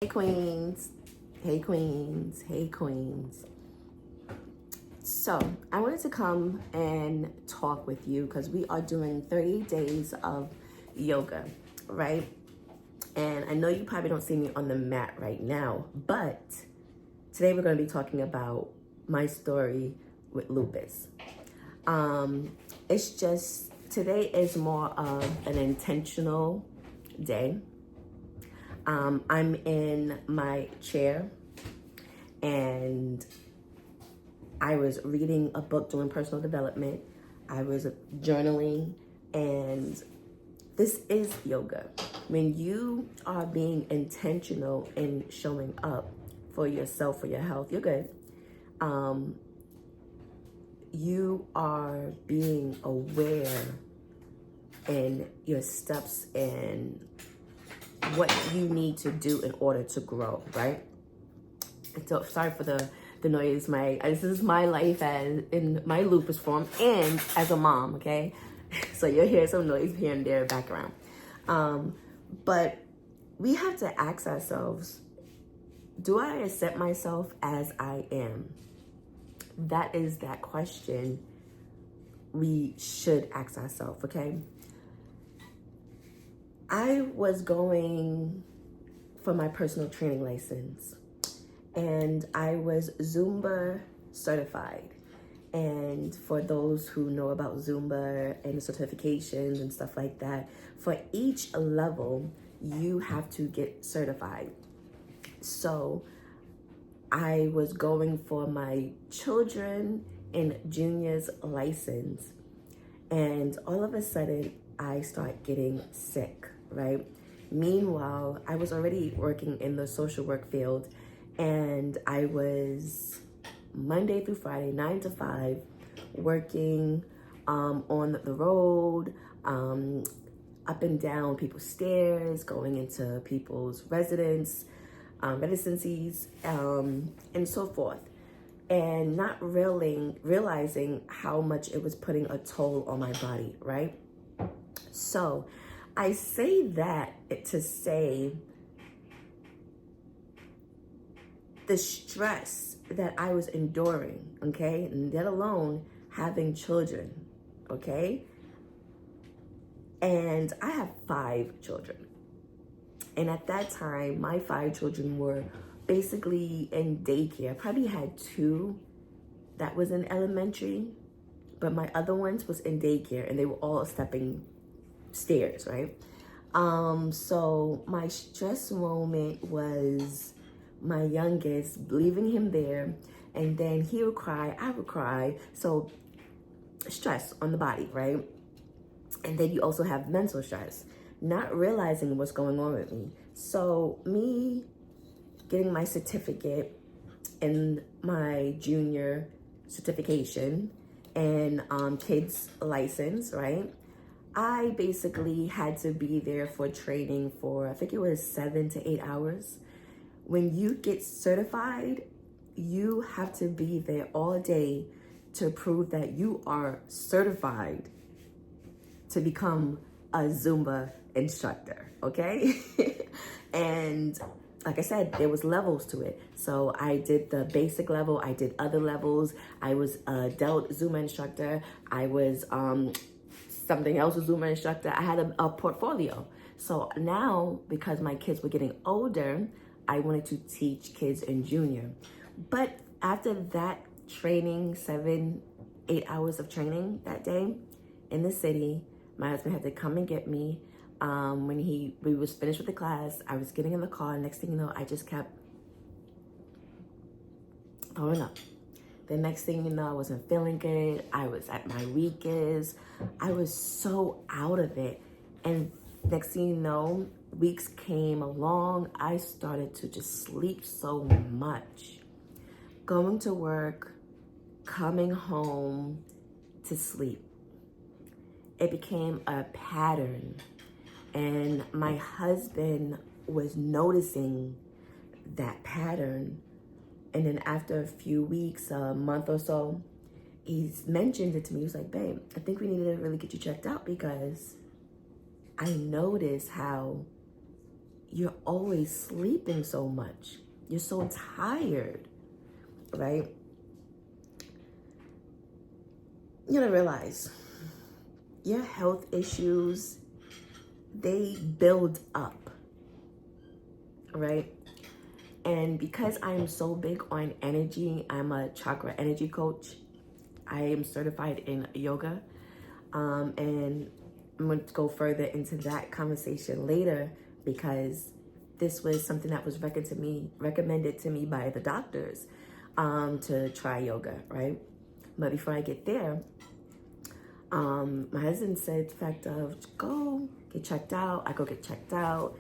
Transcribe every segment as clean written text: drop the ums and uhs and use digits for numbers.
Hey queens, hey queens, hey queens. So I wanted to come and talk with you because we are doing 30 days of yoga, right? And I know you probably don't see me on the mat right now, but today we're going to be talking about my story with lupus. It's just, today is more of an intentional day. I'm in my chair and I was reading a book doing personal development. I was journaling, and this is yoga. When you are being intentional in showing up for yourself, for your health, you're good. You are being aware in your steps and what you need to do in order to grow, right? So sorry for the noise. This is my life as in my lupus form and as a mom, okay? So you'll hear some noise here and there background. But we have to ask ourselves, do I accept myself as I am? That is that question we should ask ourselves, okay? I was going for my personal training license and I was Zumba certified. And for those who know about Zumba and the certifications and stuff like that, for each level, you have to get certified. So I was going for my children and juniors license. And all of a sudden, I start getting sick, right? Meanwhile, I was already working in the social work field, and I was Monday through Friday, 9 to 5, working on the road, up and down people's stairs, going into people's residencies, and so forth. And not really realizing how much it was putting a toll on my body, right? So I say that to say the stress that I was enduring, okay, and let alone having children, okay? And I have 5 children. And at that time, my 5 children were basically in daycare. I probably had 2 that was in elementary, but my other ones was in daycare, and they were all stepping stairs, right? So my stress moment was my youngest, leaving him there, and then he would cry, I would cry. So stress on the body, right? And then you also have mental stress, not realizing what's going on with me. So me getting my certificate and my junior certification and kids license, right? I basically had to be there for training for, I think it was 7 to 8 hours. When you get certified, you have to be there all day to prove that you are certified to become a Zumba instructor, okay? And like I said, there was levels to it. So I did the basic level, I did other levels. I was a adult Zumba instructor. I was something else, a Zumba instructor. I had a portfolio. So now, because my kids were getting older, I wanted to teach kids in junior. But after that training, 7, 8 hours of training that day in the city, my husband had to come and get me. When we was finished with the class, I was getting in the car. Next thing you know, I just kept throwing up. The next thing you know, I wasn't feeling good. I was at my weakest. I was so out of it. And next thing you know, weeks came along. I started to just sleep so much. Going to work, coming home to sleep. It became a pattern. And my husband was noticing that pattern. And then after a few weeks, a month or so, he's mentioned it to me. He was like, babe, I think we need to really get you checked out because I noticed how you're always sleeping so much. You're so tired, right? You gotta realize your health issues, they build up, right? And because I am so big on energy, I'm a chakra energy coach. I am certified in yoga. And I'm going to go further into that conversation later, because this was something that was recommended to me by the doctors, to try yoga, right? But before I get there, my husband said the fact of, go get checked out. I go get checked out.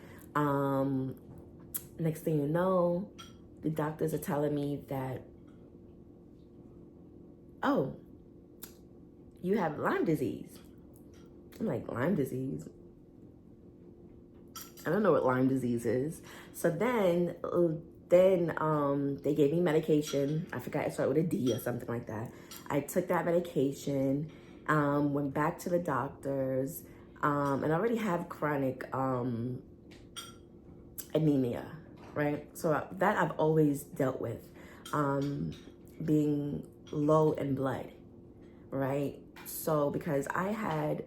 Next thing you know, the doctors are telling me that, oh, you have Lyme disease. I'm like, Lyme disease? I don't know what Lyme disease is. So then they gave me medication. I forgot it started with a D or something like that. I took that medication, went back to the doctors, and I already have chronic anemia, right? So that I've always dealt with, being low in blood, right? So because I had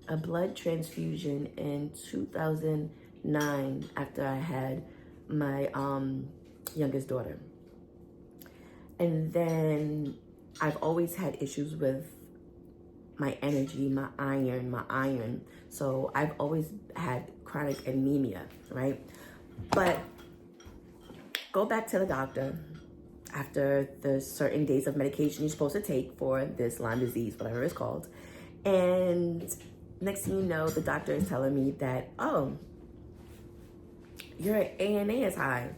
a blood transfusion in 2009 after I had my youngest daughter. And then I've always had issues with my energy, my iron. So I've always had chronic anemia, right? But go back to the doctor after the certain days of medication you're supposed to take for this Lyme disease, whatever it's called. And next thing you know, the doctor is telling me that, oh, your ANA is high.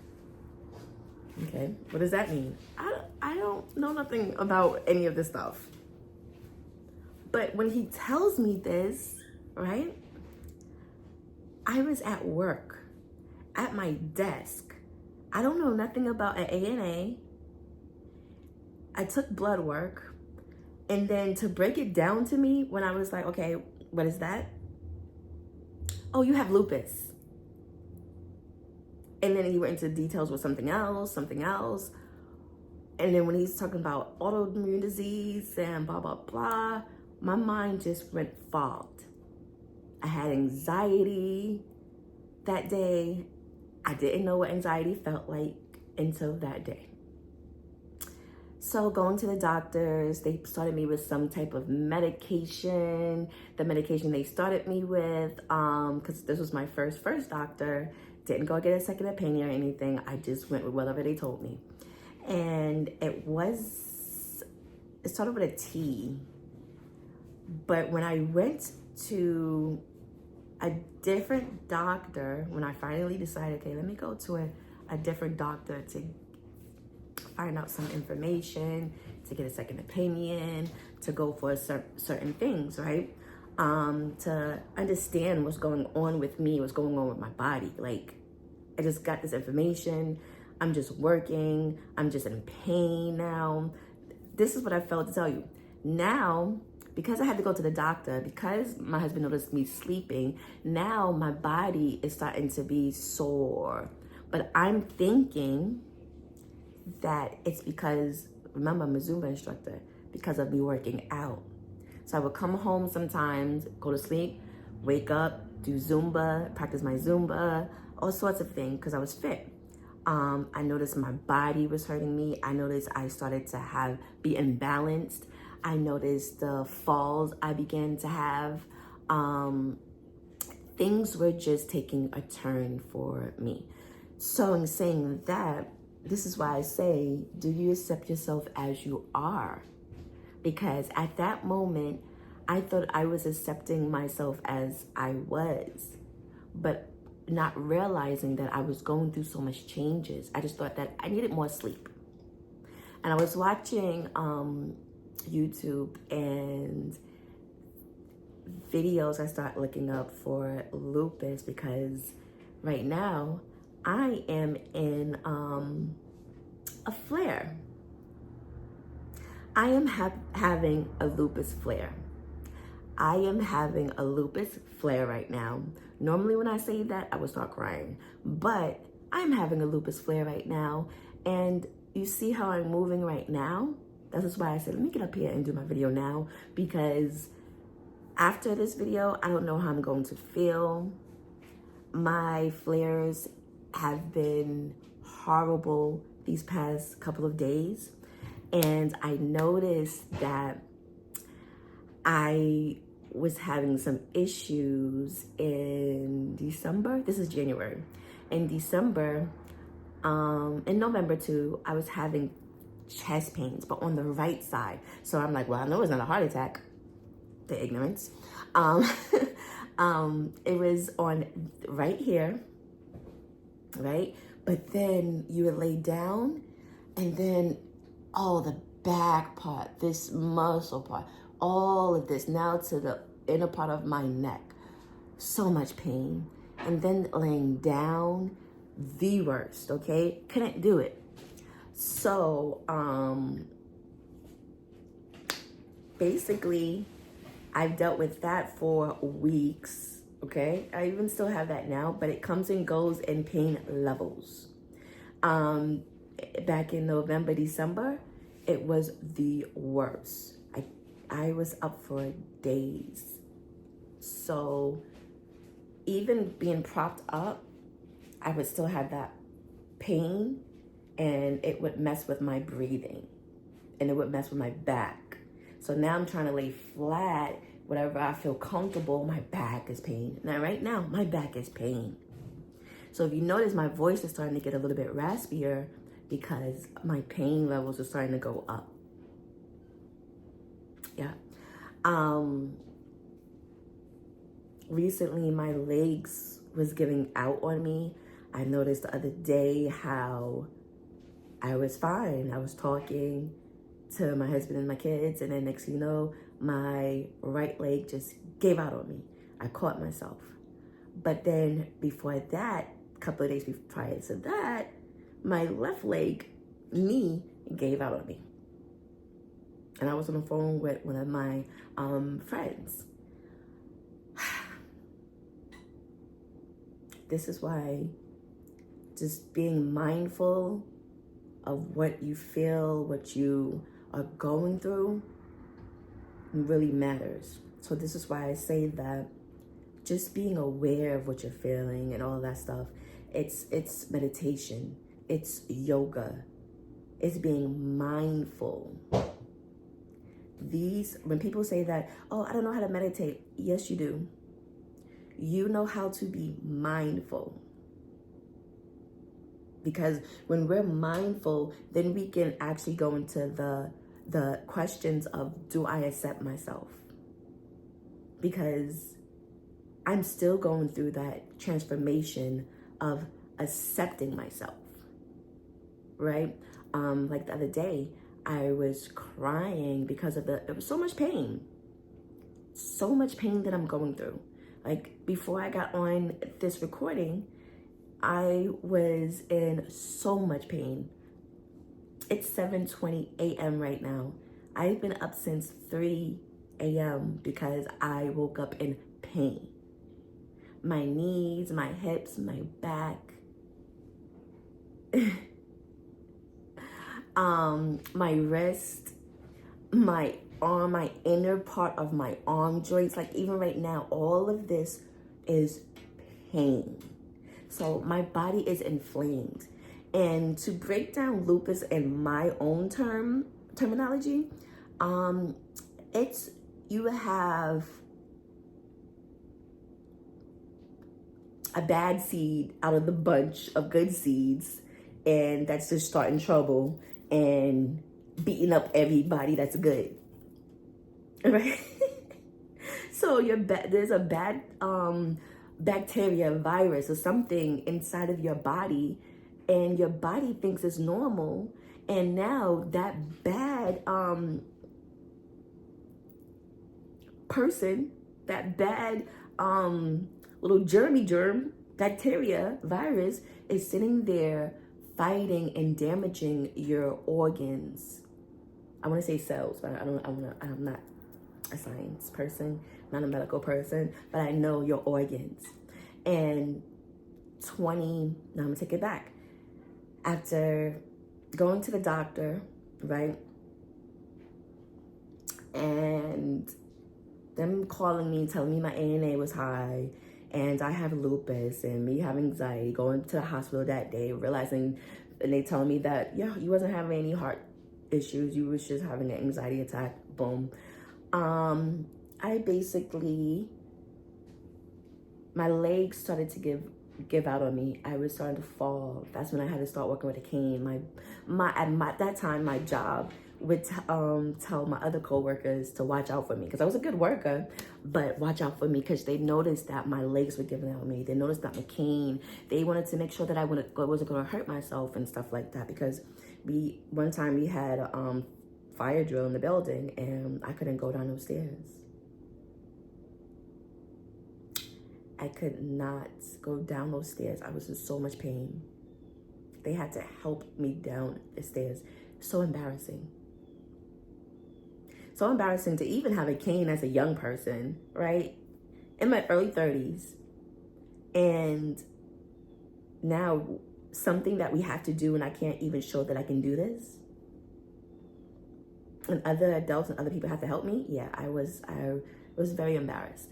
Okay, what does that mean? I don't know nothing about any of this stuff. But when he tells me this, right, I was at work, at my desk. I don't know nothing about an ANA. I took blood work. And then to break it down to me, when I was like, okay, what is that? Oh, you have lupus. And then he went into details with something else. And then when he's talking about autoimmune disease and blah, blah, blah, my mind just went fogged. I had anxiety that day. I didn't know what anxiety felt like until that day. So going to the doctors, they started me with some type of medication. The medication they started me with, because this was my first doctor, didn't go get a second opinion or anything. I just went with whatever they told me. And it started with a T. But when I went to a different doctor, when I finally decided, okay, let me go to a different doctor to find out some information, to get a second opinion, to go for certain things, right? To understand what's going on with me, what's going on with my body. Like, I just got this information. I'm just working. I'm just in pain now. This is what I felt to tell you. Now, because I had to go to the doctor, because my husband noticed me sleeping, now my body is starting to be sore. But I'm thinking that it's because, remember, I'm a Zumba instructor, because of me working out. So I would come home sometimes, go to sleep, wake up, do Zumba, practice my Zumba, all sorts of things, because I was fit. I noticed my body was hurting me. I noticed I started to be imbalanced. I noticed the falls I began to have. Things were just taking a turn for me. So in saying that, this is why I say, do you accept yourself as you are? Because at that moment, I thought I was accepting myself as I was, but not realizing that I was going through so much changes. I just thought that I needed more sleep. And I was watching YouTube and videos. I started looking up for lupus because right now I am in a flare. I am having a lupus flare. I am having a lupus flare right now. Normally when I say that, I would start crying, but I'm having a lupus flare right now. And you see how I'm moving right now? This is why I said, let me get up here and do my video now, because after this video, I don't know how I'm going to feel. My flares have been horrible these past couple of days. And I noticed that I was having some issues in December. This is January. In December, in November too, I was having chest pains, but on the right side. So I'm like, well, I know it's not a heart attack. The ignorance. It was on right here, right? But then you would lay down, and then the back part, this muscle part, all of this now to the inner part of my neck. So much pain. And then laying down, the worst, okay? Couldn't do it. So, basically, I've dealt with that for weeks, okay? I even still have that now, but it comes and goes in pain levels. Back in November, December, it was the worst. I was up for days. So even being propped up, I would still have that pain, and it would mess with my breathing, and it would mess with my back. So now I'm trying to lay flat, whatever I feel comfortable, my back is pain. Now right now, my back is pain. So if you notice, my voice is starting to get a little bit raspier because my pain levels are starting to go up. Yeah. Recently my legs was giving out on me. I noticed the other day how I was fine. I was talking to my husband and my kids, and then next thing you know, my right leg just gave out on me. I caught myself. But then before that, a couple of days prior to that, my left leg, knee, gave out on me. And I was on the phone with one of my friends. This is why just being mindful of what you feel, what you are going through, really matters. So this is why I say that just being aware of what you're feeling and all that stuff, it's meditation, it's yoga, it's being mindful. When people say that, oh, I don't know how to meditate. Yes, you do. You know how to be mindful. Because when we're mindful, then we can actually go into the questions of, do I accept myself? Because I'm still going through that transformation of accepting myself, right? Like the other day, I was crying because of it was so much pain that I'm going through. Like before I got on this recording, I was in so much pain. It's 7:20 a.m. right now. I've been up since 3 a.m. because I woke up in pain. My knees, my hips, my back. My wrist, my arm, my inner part of my arm joints. Like even right now, all of this is pain. So my body is inflamed. And to break down lupus in my own terminology, it's you have a bad seed out of the bunch of good seeds, and that's just starting trouble and beating up everybody that's good, right? So there's a bad bacteria, virus, or something inside of your body, and your body thinks it's normal, and now that bad person, that bad little germ, bacteria, virus is sitting there fighting and damaging your organs. I want to say cells, but I'm not a science person, not a medical person, but I know your organs. And now I'm gonna take it back. After going to the doctor, right? And them calling me, telling me my ANA was high, and I have lupus, and me have anxiety, going to the hospital that day, realizing, and they telling me that, yeah, you wasn't having any heart issues, you was just having an anxiety attack, boom. I basically, my legs started to give out on me. I was starting to fall. That's when I had to start working with a cane. At that time, my job would tell my other coworkers to watch out for me because I was a good worker, but watch out for me because they noticed that my legs were giving out on me. They noticed that my cane, they wanted to make sure that I wasn't going to hurt myself and stuff like that, because one time we had a fire drill in the building and I couldn't go down those stairs. I could not go down those stairs. I was in so much pain. They had to help me down the stairs. So embarrassing. So embarrassing to even have a cane as a young person, right? In my early 30s. And now something that we have to do and I can't even show that I can do this. And other adults and other people have to help me. Yeah, I was very embarrassed.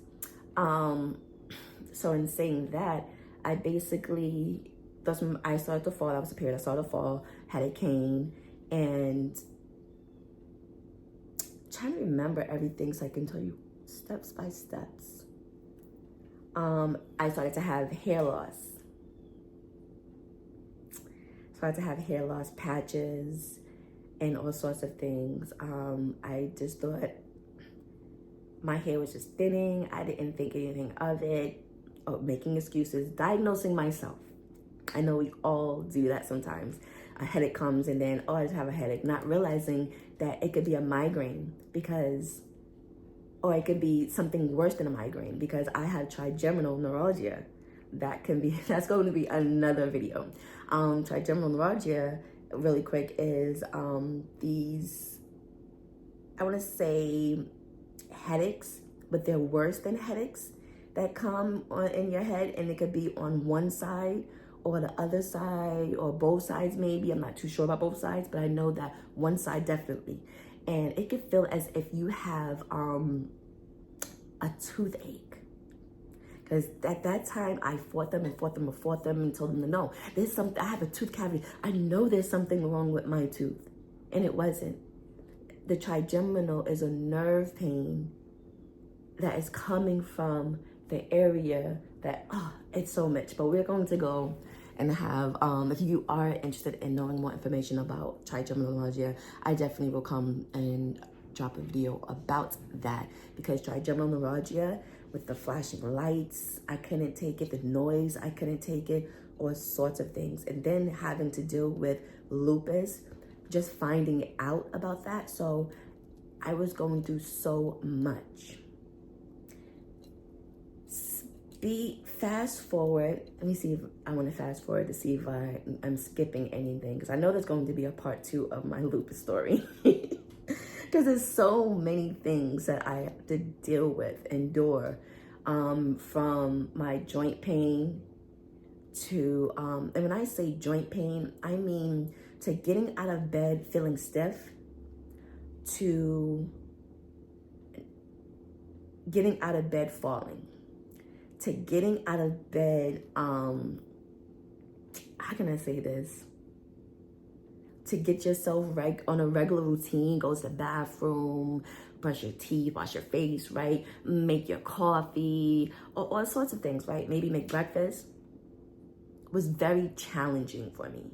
So in saying that, I basically, that's when I started to fall. That was the period I started to fall, had a cane, and trying to remember everything so I can tell you steps by steps. I started to have hair loss. Patches, and all sorts of things. I just thought my hair was just thinning. I didn't think anything of it. Or making excuses, diagnosing myself. I know we all do that sometimes. A headache comes and then, oh, I just have a headache. Not realizing that it could be a migraine or it could be something worse than a migraine because I have trigeminal neuralgia. That's going to be another video. Trigeminal neuralgia, really quick, is these, I want to say headaches, but they're worse than headaches that come in your head, and it could be on one side or the other side or both sides maybe. I'm not too sure about both sides, but I know that one side definitely. And it could feel as if you have a toothache. Because at that time, I fought them and told them, no, there's something, I have a tooth cavity. I know there's something wrong with my tooth. And it wasn't. The trigeminal is a nerve pain that is coming from the area that, it's so much. But we're going to go and have, if you are interested in knowing more information about trigeminal neuralgia, I definitely will come and drop a video about that, because trigeminal neuralgia with the flashing lights, I couldn't take it, the noise, I couldn't take it, all sorts of things. And then having to deal with lupus, just finding out about that. So I was going through so much. Fast forward, let me see if I want to fast forward to see if I'm skipping anything, because I know there's going to be a part 2 of my lupus story. Because there's so many things that I have to deal with, endure, from my joint pain to, and when I say joint pain, I mean to getting out of bed feeling stiff, to getting out of bed falling, to getting out of bed, how can I say this? To get yourself on a regular routine, go to the bathroom, brush your teeth, wash your face, right? Make your coffee, or all sorts of things, right? Maybe make breakfast, was very challenging for me.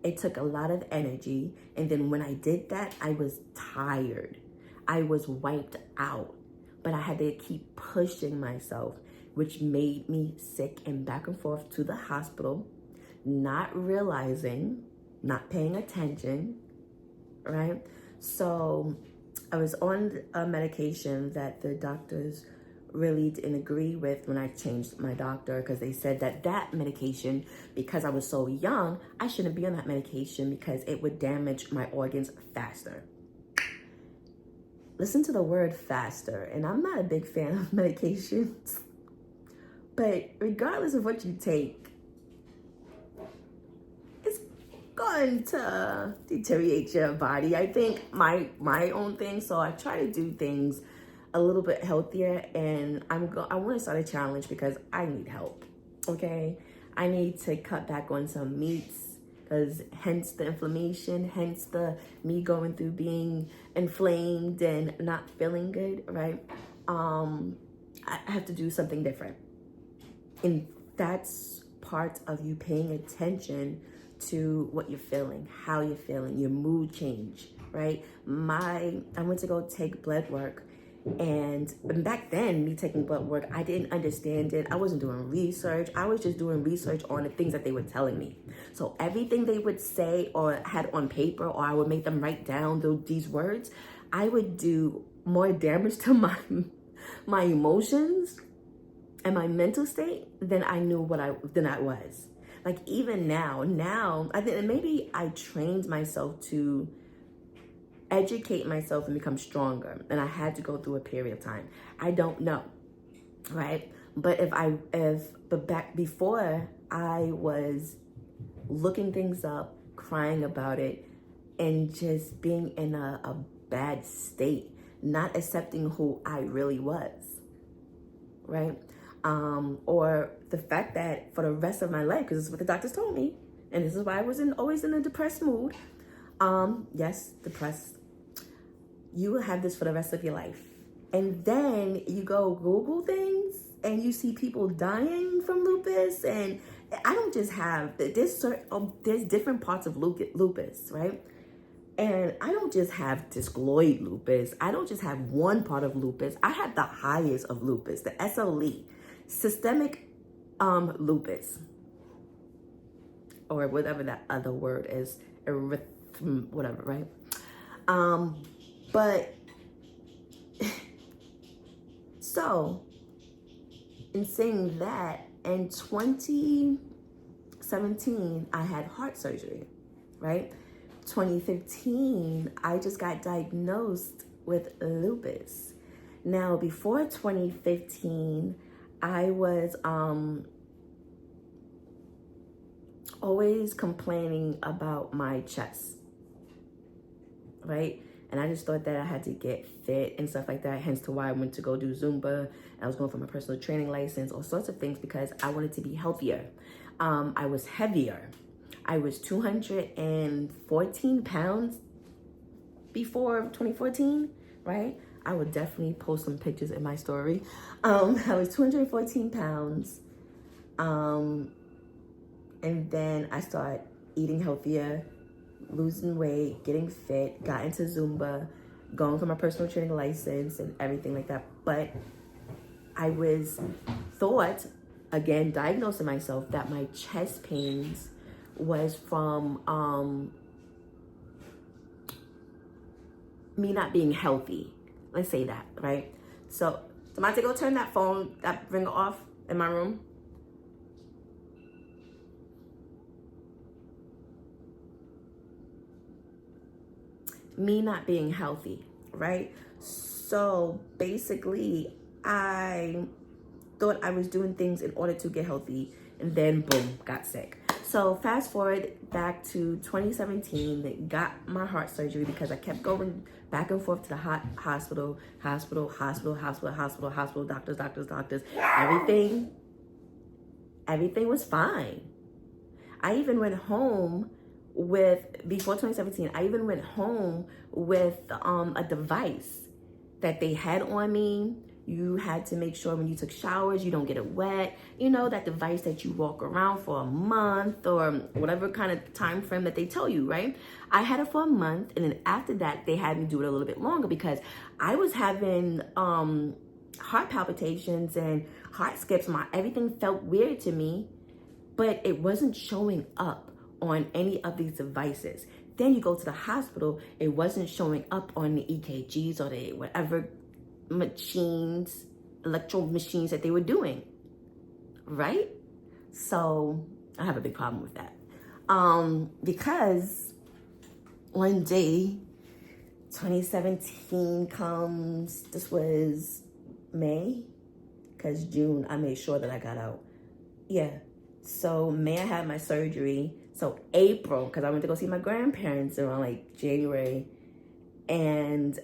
It took a lot of energy. And then when I did that, I was tired. I was wiped out, but I had to keep pushing myself, which made me sick and back and forth to the hospital, not realizing, not paying attention, right? So I was on a medication that the doctors really didn't agree with when I changed my doctor, because they said that medication, because I was so young, I shouldn't be on that medication because it would damage my organs faster. listen to the word faster. And I'm not a big fan of medications, but regardless of what you take, it's going to deteriorate your body. I think my own thing, so I try to do things a little bit healthier, and I want to start a challenge because I need help. Okay, I need to cut back on some meats, because hence the inflammation, hence the me going through being inflamed and not feeling good, right? I have to do something different, and that's part of you paying attention to what you're feeling, how you're feeling, your mood change, right? I went to go take blood work. And back then, me taking blood work, I didn't understand it. I wasn't doing research. I was just doing research on the things that they were telling me. So everything they would say or had on paper, or I would make them write down these words, I would do more damage to my emotions and my mental state than I knew than I was. Like even now, I think maybe I trained myself to educate myself and become stronger, and I had to go through a period of time. I don't know, right? But back before, I was looking things up, crying about it, and just being in a bad state, not accepting who I really was, right? Or the fact that for the rest of my life, because this is what the doctors told me, and this is why I was always in a depressed mood. Yes, depressed. You will have this for the rest of your life. And then you go Google things and you see people dying from lupus. And I don't just have, there's different parts of lupus, right? And I don't just have discloid lupus. I don't just have one part of lupus. I have the highest of lupus, the SLE, systemic lupus, or whatever that other word is, whatever, right? But so in saying that, in 2017, I had heart surgery, right? 2015, I just got diagnosed with lupus. Now, before 2015, I was always complaining about my chest, right? And I just thought that I had to get fit and stuff like that, hence to why I went to go do Zumba. I was going for my personal training license, all sorts of things, because I wanted to be healthier. I was heavier. I was 214 pounds before 2014, right? I would definitely post some pictures in my story. I was 214 pounds. And then I started eating healthier, losing weight, getting fit, got into Zumba, going for my personal training license and everything like that. But I diagnosing myself that my chest pains was from me not being healthy. Let's say that, right? So, Demonte, go turn that ringer off in my room. Me not being healthy, right? So basically, I thought I was doing things in order to get healthy, and then boom, got sick. So fast forward back to 2017, got my heart surgery because I kept going back and forth to the hospital, doctors. Everything was fine. I even went home before 2017, I even went home with a device that they had on me. You had to make sure when you took showers, you don't get it wet. You know, that device that you walk around for a month or whatever kind of time frame that they tell you, right? I had it for a month, and then after that, they had me do it a little bit longer because I was having heart palpitations and heart skips. Everything felt weird to me, but it wasn't showing up on any of these devices. Then you go to the hospital, it wasn't showing up on the EKGs or the whatever electro machines that they were doing, right? So I have a big problem with that. Because one day 2017 comes, this was May, because June, I made sure that I got out. Yeah, so May I had my surgery. So April, because I went to go see my grandparents around like January. And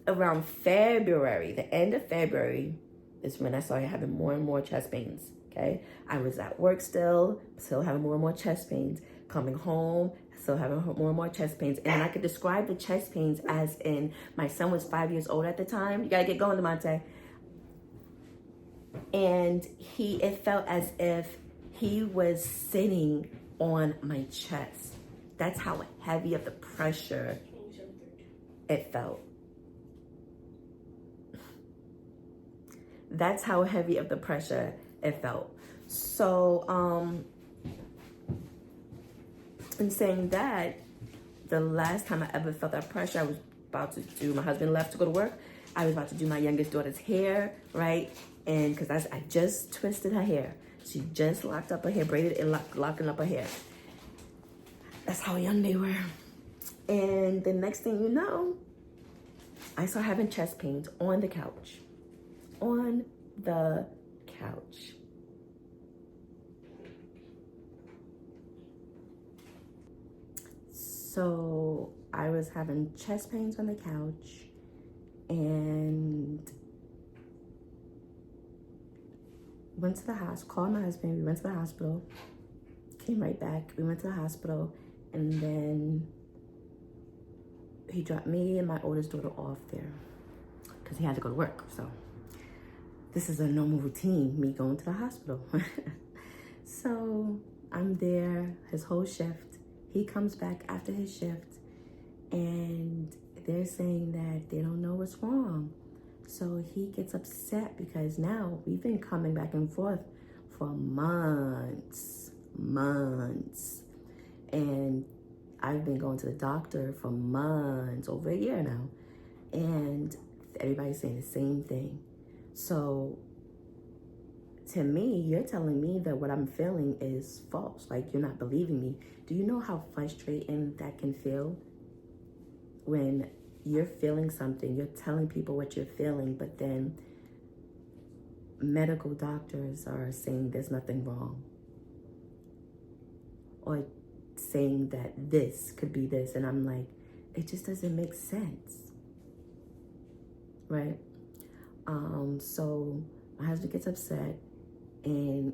around February, the end of February, is when I started having more and more chest pains, okay? I was at work still having more and more chest pains. Coming home, still having more and more chest pains. And I could describe the chest pains as in, my son was 5 years old at the time. You gotta get going, Demonte. And it felt as if he was sitting on my chest. That's how heavy of the pressure it felt. That's how heavy of the pressure it felt. So, in saying that, the last time I ever felt that pressure, I was about to do, my husband left to go to work. I was about to do my youngest daughter's hair, right? And because I just twisted her hair. She just locked up her hair, braided and locking up her hair. That's how young they were. And the next thing you know, I started having chest pains on the couch. On the couch. So I was having chest pains on the couch, and went to the hospital, called my husband, we went to the hospital, came right back, we went to the hospital, and then he dropped me and my oldest daughter off there because he had to go to work. So this is a normal routine, me going to the hospital. So I'm there his whole shift. He comes back after his shift, and they're saying that they don't know what's wrong. So he gets upset because now we've been coming back and forth for months. And I've been going to the doctor for months, over a year now. And everybody's saying the same thing. So to me, you're telling me that what I'm feeling is false. Like, you're not believing me. Do you know how frustrating that can feel? When you're feeling something, you're telling people what you're feeling, but then medical doctors are saying there's nothing wrong. Or saying that this could be this. And I'm like, it just doesn't make sense. Right? So my husband gets upset, and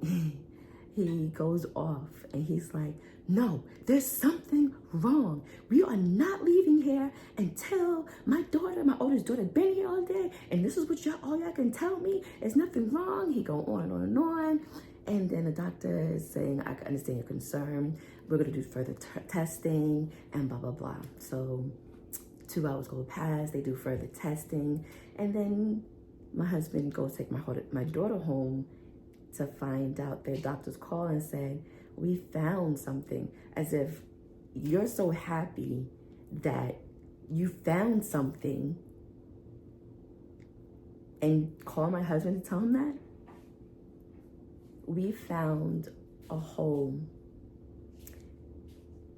he goes off, and he's like, no, there's something wrong. We are not leaving here until my oldest daughter, been here all day, and this is what all y'all can tell me. There's nothing wrong. He go on and on and on. And then the doctor is saying, I understand your concern. We're going to do further testing and blah, blah, blah. So 2 hours go past. They do further testing. And then my husband goes take my daughter home to find out. Their doctors call and said, we found something. As if you're so happy that you found something, and call my husband to tell him that. We found a hole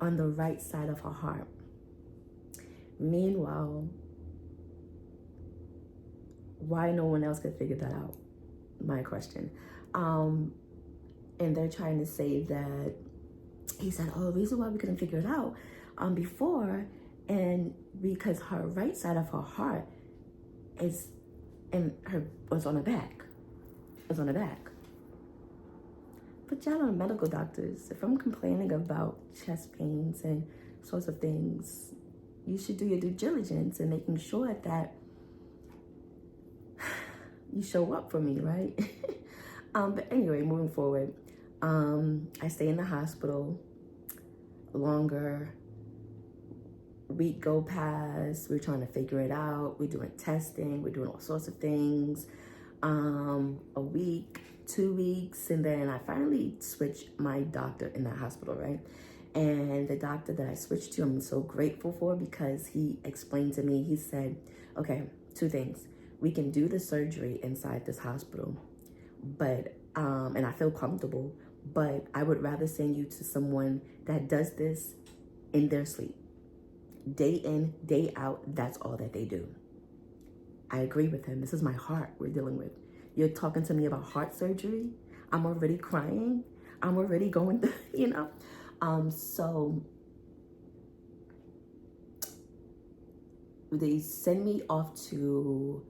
on the right side of her heart. Meanwhile, why no one else could figure that out? My question. And they're trying to say that he said, oh, the reason why we couldn't figure it out before, and because her right side of her heart was on her back. Was on her back. But y'all are medical doctors. If I'm complaining about chest pains and sorts of things, you should do your due diligence in making sure that you show up for me, right? But anyway, moving forward, I stay in the hospital longer. Week go past. We're trying to figure it out. We're doing testing. We're doing all sorts of things. A week, 2 weeks, and then I finally switched my doctor in that hospital, right? And the doctor that I switched to, I'm so grateful for, because he explained to me, he said, okay, 2 things. We can do the surgery inside this hospital, but, and I feel comfortable, but I would rather send you to someone that does this in their sleep. Day in, day out, that's all that they do. I agree with him. This is my heart we're dealing with. You're talking to me about heart surgery. I'm already crying. I'm already going through, So they send me off to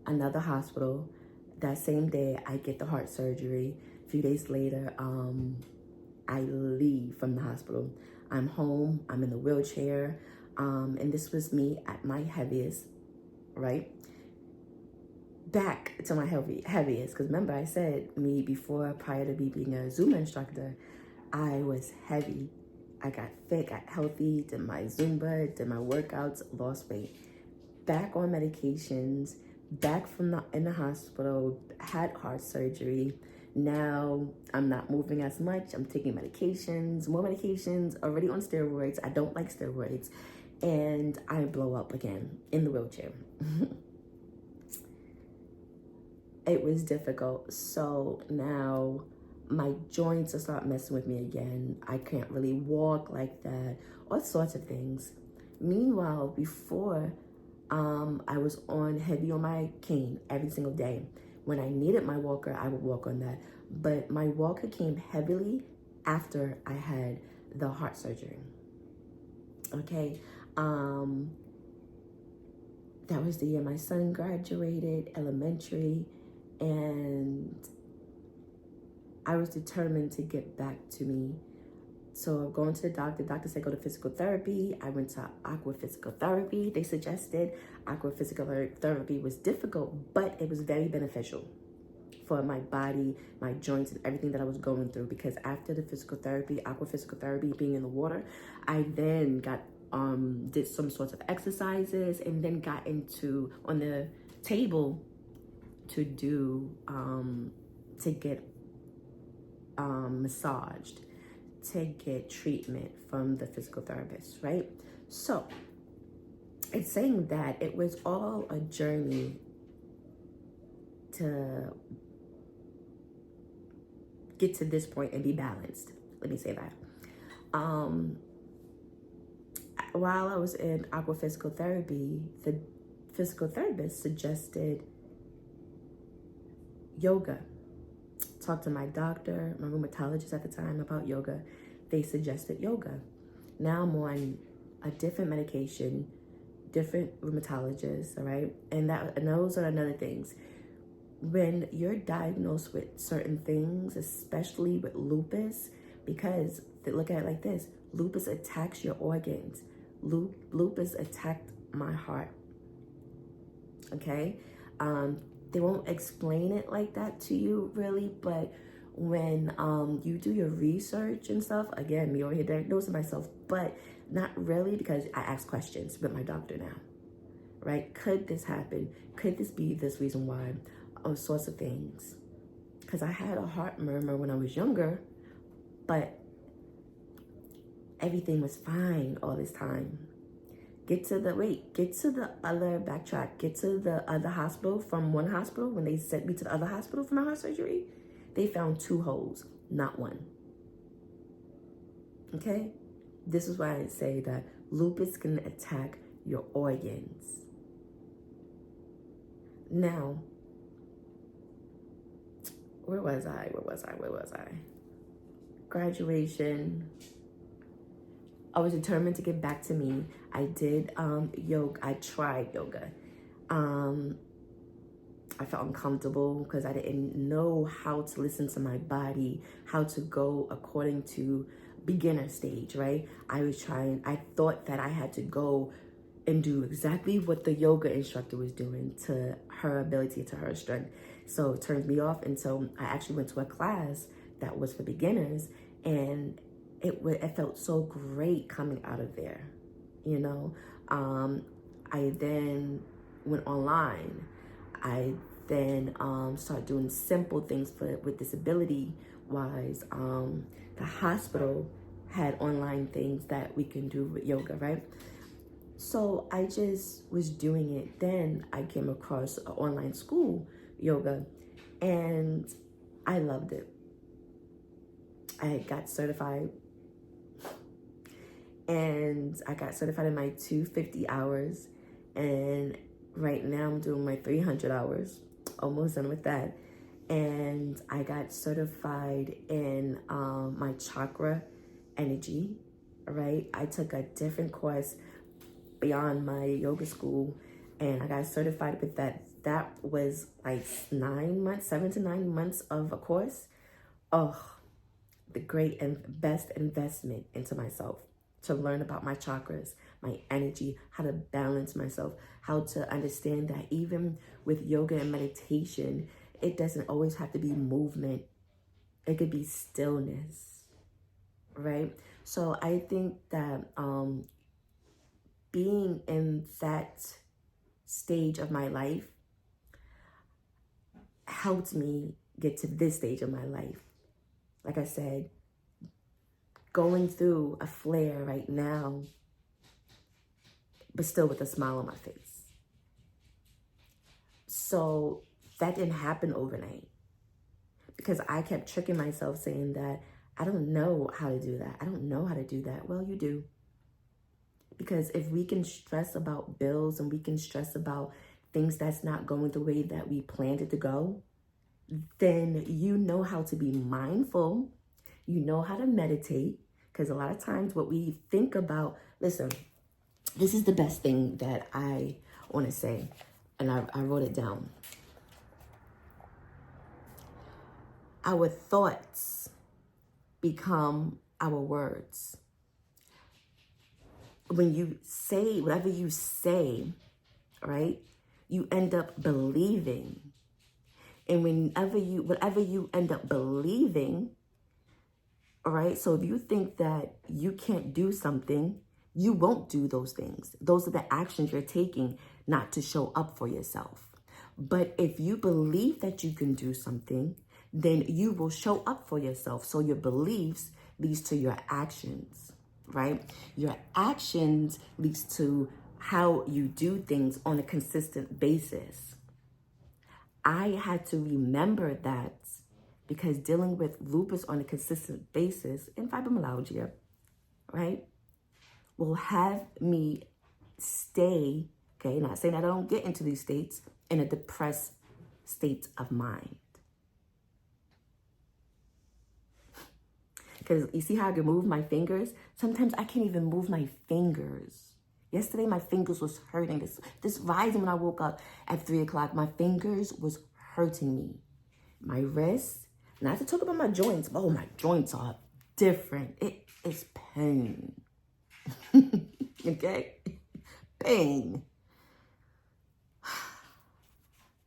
another hospital. That same day, I get the heart surgery. A few days later, I leave from the hospital. I'm home. I'm in the wheelchair. And this was me at my heaviest, right? Back to my heaviest. Because remember, I said me before, prior to me being a Zumba instructor, I was heavy. I got fit, got healthy, did my Zumba, did my workouts, lost weight. Back on medications, back from in the hospital, had heart surgery. Now I'm not moving as much. I'm taking medications, more medications, already on steroids. I don't like steroids. And I blow up again in the wheelchair. It was difficult. So now my joints will start messing with me again. I can't really walk like that, all sorts of things. Meanwhile, before, I was heavy on my cane every single day. When I needed my walker, I would walk on that. But my walker came heavily after I had the heart surgery. Okay. That was the year my son graduated elementary, and I was determined to get back to me. So going to the doctor said go to physical therapy. I went to aqua physical therapy. They suggested aqua physical therapy was difficult, but it was very beneficial for my body, my joints, and everything that I was going through. Because after the physical therapy, aqua physical therapy, being in the water, I then got did some sorts of exercises, and then got into on the table to do to get massaged, to get treatment from the physical therapist, right? So it's saying that it was all a journey to get to this point and be balanced. Let me say that. While I was in aqua physical therapy, the physical therapist suggested yoga. Talked to my doctor, my rheumatologist at the time about yoga. They suggested yoga. Now I'm on a different medication, different rheumatologist, all right? And those are another things. When you're diagnosed with certain things, especially with lupus, because look at it like this, lupus attacks your organs. Lupus attacked my heart, okay? They won't explain it like that to you, really, but when you do your research and stuff, again, me over here diagnosing myself, but not really, because I ask questions with my doctor now, right? Could this happen? Could this be this reason why? All sorts of things. Because I had a heart murmur when I was younger, but everything was fine all this time. Get to the other hospital. From one hospital, when they sent me to the other hospital for my heart surgery, they found 2 holes, not 1. Okay? This is why I say that lupus can attack your organs. Now, where was I? Graduation. I was determined to get back to me. I did yoga. I tried yoga. I felt uncomfortable because I didn't know how to listen to my body, how to go according to beginner stage, right? I thought that I had to go and do exactly what the yoga instructor was doing to her ability, to her strength. So it turned me off. And so I actually went to a class that was for beginners, and it felt so great coming out of there, you know. I then went online. I then started doing simple things with disability wise. The hospital had online things that we can do with yoga, right? So I just was doing it. Then I came across an online school, yoga, and I loved it. I got certified. And I got certified in my 250 hours. And right now I'm doing my 300 hours. Almost done with that. And I got certified in my chakra energy, right? I took a different course beyond my yoga school, and I got certified with that. That was like 9 months, 7 to 9 months of a course. Oh, the great and best investment into myself, to learn about my chakras, my energy, how to balance myself, how to understand that even with yoga and meditation, it doesn't always have to be movement. It could be stillness, right? So I think that being in that stage of my life helped me get to this stage of my life. Like I said, going through a flare right now, but still with a smile on my face. So that didn't happen overnight, because I kept tricking myself saying that I don't know how to do that. I don't know how to do that. Well, you do. Because if we can stress about bills and we can stress about things that's not going the way that we planned it to go, then you know how to be mindful. You know how to meditate. Because a lot of times what we think about, listen, this is the best thing that I want to say. And I wrote it down. Our thoughts become our words. When you say whatever you say, right, you end up believing. And whatever you end up believing, all right, so if you think that you can't do something, you won't do those things. Those are the actions you're taking not to show up for yourself. But if you believe that you can do something, then you will show up for yourself. So your beliefs leads to your actions, right? Your actions leads to how you do things on a consistent basis. I had to remember that, because dealing with lupus on a consistent basis and fibromyalgia, right, will have me stay, okay, not saying I don't get into these states, in a depressed state of mind. Because you see how I can move my fingers? Sometimes I can't even move my fingers. Yesterday, my fingers was hurting. This rising when I woke up at 3 o'clock, my fingers was hurting me. My wrists, not to talk about my joints, but my joints are different. It is pain. Okay? Pain.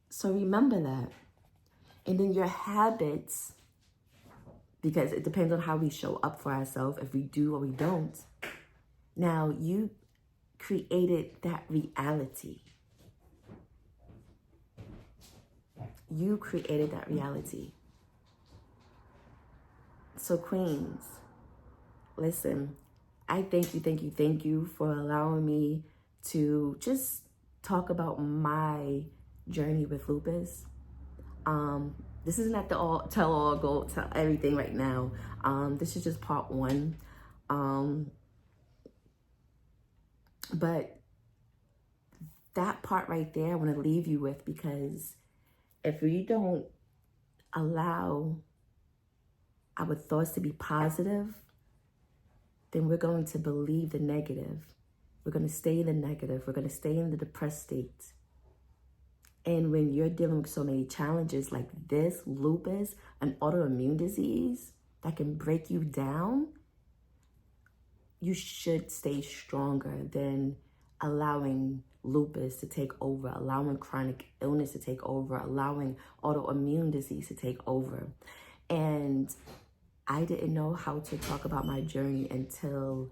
So remember that. And then your habits, because it depends on how we show up for ourselves, if we do or we don't. Now, you created that reality. You created that reality. So queens, listen, I thank you for allowing me to just talk about my journey with lupus. This isn't at the go tell everything right now. This is just part 1. But that part right there, I want to leave you with, because if we don't allow our thoughts to be positive, then we're going to believe the negative. We're going to stay in the negative. We're going to stay in the depressed state. And when you're dealing with so many challenges like this, lupus, an autoimmune disease that can break you down, you should stay stronger than allowing lupus to take over, allowing chronic illness to take over, allowing autoimmune disease to take over. And I didn't know how to talk about my journey until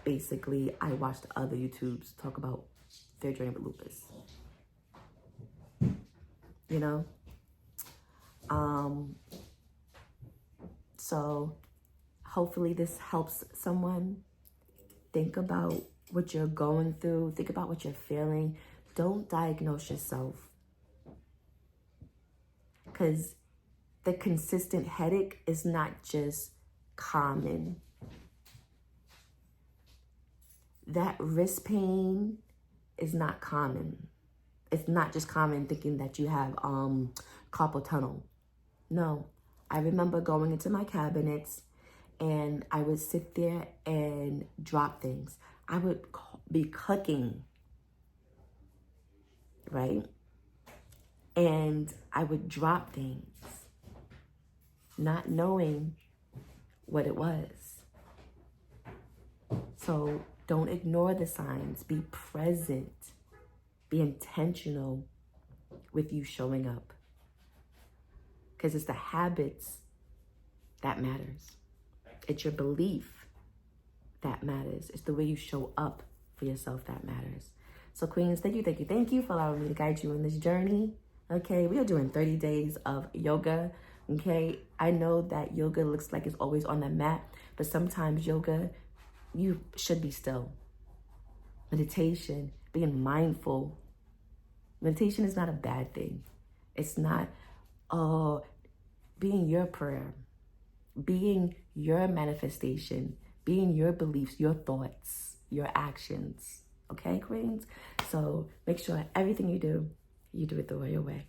basically I watched other YouTubes talk about their journey with lupus. You know? So hopefully this helps someone. Think about what you're going through. Think about what you're feeling. Don't diagnose yourself. Because the consistent headache is not just common. that wrist pain is not common. It's not just common thinking that you have carpal tunnel. No, I remember going into my cabinets and I would sit there and drop things. I would be cooking, right? And I would drop things, not knowing what it was. So don't ignore the signs. Be present. Be intentional with you showing up. Because it's the habits that matters. It's your belief that matters. It's the way you show up for yourself that matters. So Queens, thank you for allowing me to guide you in this journey. Okay, we are doing 30 days of yoga. Okay, I know that yoga looks like it's always on the mat, but sometimes yoga, you should be still. Meditation, being mindful. Meditation is not a bad thing. It's not, being your prayer, being your manifestation, being your beliefs, your thoughts, your actions. Okay, Queens? So make sure everything you do it the royal way.